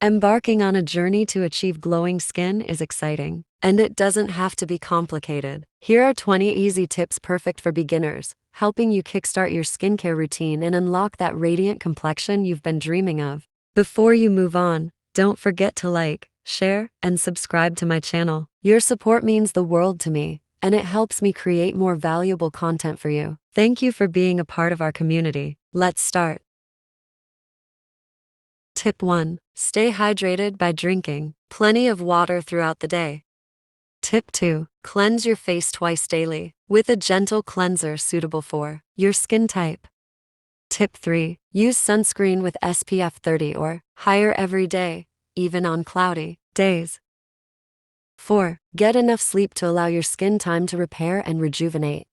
Embarking on a journey to achieve glowing skin is exciting, and it doesn't have to be complicated. Here are 20 easy tips perfect for beginners, helping you kickstart your skincare routine and unlock that radiant complexion you've been dreaming of. Before you move on, don't forget to like, share, and subscribe to my channel. Your support means the world to me, and it helps me create more valuable content for you. Thank you for being a part of our community. Let's start. Tip 1. Stay hydrated by drinking plenty of water throughout the day. Tip 2. Cleanse your face twice daily with a gentle cleanser suitable for your skin type. Tip 3. Use sunscreen with SPF 30 or higher every day, even on cloudy days. 4. Get enough sleep to allow your skin time to repair and rejuvenate.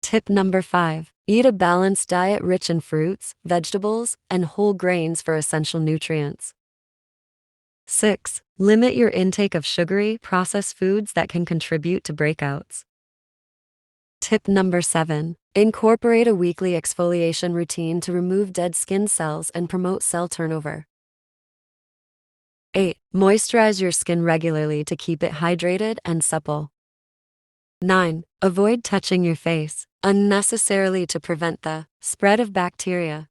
Tip number 5. Eat a balanced diet rich in fruits, vegetables, and whole grains for essential nutrients. 6. Limit your intake of sugary, processed foods that can contribute to breakouts. Tip number 7. Incorporate a weekly exfoliation routine to remove dead skin cells and promote cell turnover. 8. Moisturize your skin regularly to keep it hydrated and supple. 9. Avoid touching your face unnecessarily to prevent the spread of bacteria.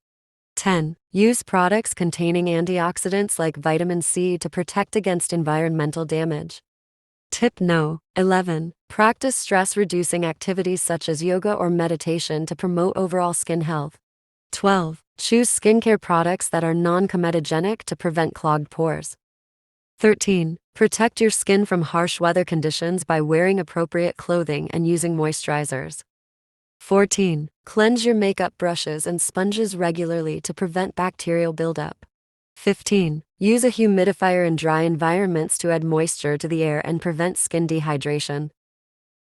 10. Use products containing antioxidants like vitamin C to protect against environmental damage. Tip No. 11. Practice stress-reducing activities such as yoga or meditation to promote overall skin health. 12. Choose skincare products that are non-comedogenic to prevent clogged pores. 13. Protect your skin from harsh weather conditions by wearing appropriate clothing and using moisturizers. 14. Cleanse your makeup brushes and sponges regularly to prevent bacterial buildup. 15. Use a humidifier in dry environments to add moisture to the air and prevent skin dehydration.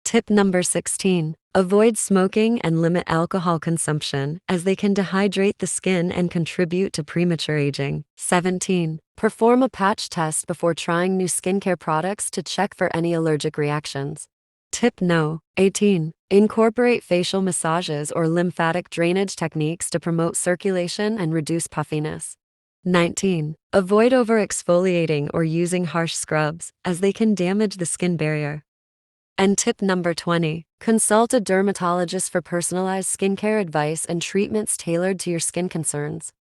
Tip number 16. Avoid smoking and limit alcohol consumption, as they can dehydrate the skin and contribute to premature aging. 17. Perform a patch test before trying new skincare products to check for any allergic reactions. Tip No. 18. Incorporate facial massages or lymphatic drainage techniques to promote circulation and reduce puffiness. 19. Avoid over-exfoliating or using harsh scrubs, as they can damage the skin barrier. And tip number 20. Consult a dermatologist for personalized skincare advice and treatments tailored to your skin concerns.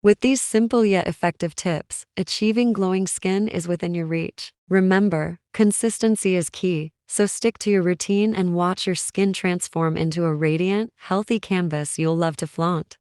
With these simple yet effective tips, achieving glowing skin is within your reach. Remember, consistency is key, so stick to your routine and watch your skin transform into a radiant, healthy canvas you'll love to flaunt.